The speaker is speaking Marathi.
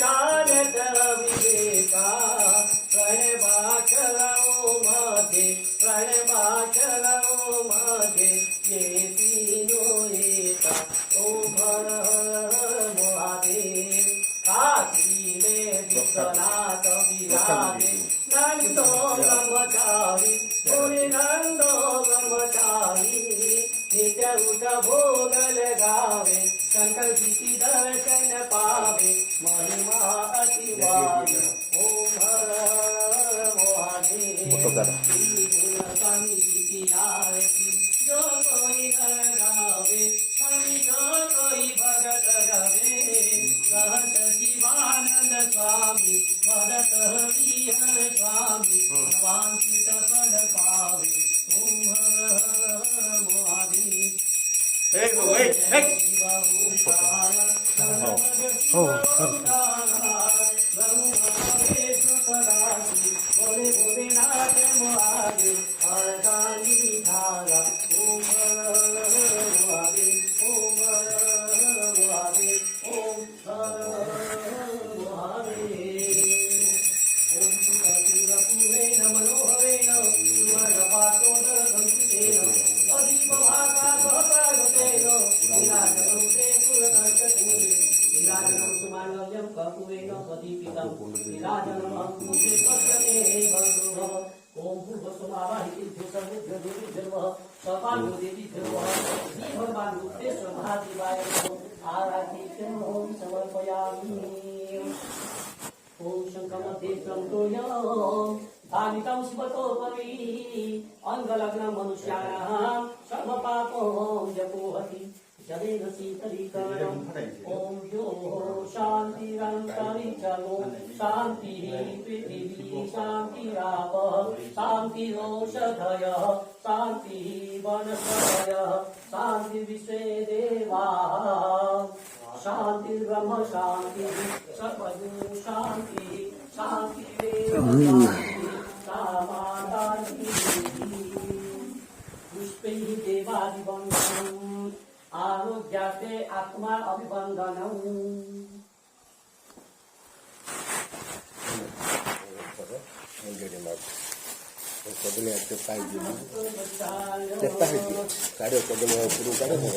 जानत विवेका प्रणवाचरणों मध्ये प्रणवाचरणों मध्ये ये तीनों एका ओम हर हर महादेव काशी में विश्वनाथ विराजे नंदो ब्रह्मचारी मुनि नंदो ब्रह्मचारी नित्य उठ भोग लगावे शंकर जी की दर्शन पावे महिमा अतिवारी ओम हर हर महादेव श्री गुण स्वामी जी की आरती जो कोई हर गावे स्वामी जो कोई भगत रवे कहत शिवानंद स्वामी वदत हरिहर स्वामी वांछित फल पावे ओम हर हर महादेव बोले बोले नाथ महादेव हर गांधी धारा ओम हर हर महादेव ओम हर हर महादेव ओम हर हर महादेव ओम सुरपुरेण मनोहरेण मनपातोद संस्कृतेन अधिपभागागतेन विराजनं ते पुरतर्कपूरे विराजनं सुमानव्यं कपूरेण प्रदीपितं विराजनं अङ्कुशे पश्यते बन्धुः ओम भूर्भुवस्सुमावाहितेभ्यो सर्वेभ्यो सपालो देवी भगवानुते महादेवाय आराधितं ओम समर्पयामि ओम शंकरमध्ये संतोयं धानितं शिवतोपरि अंगलग्न मनुष्याणां सर्वपापं जपोहति जलेन शीतलीकरणम् ओम यो शान्तिरन्तरिक्षगो शान्तिः पृथिवी शान्तिरापः शान्तिरोषधयः शान्तिः वनस्पतयः शान्तिर्विश्वे देवाः शान्तिर्ब्रह्म शान्तिः सर्वगुण शान्तिः शान्तिरेव पुष्पैः देवादिवन्दनम् आरोग्यास्ते आत्मा अभिवन्दनम् Pagkakali at yung tayo din. Check tayo din. Kaya pagkakali at yung tayo din.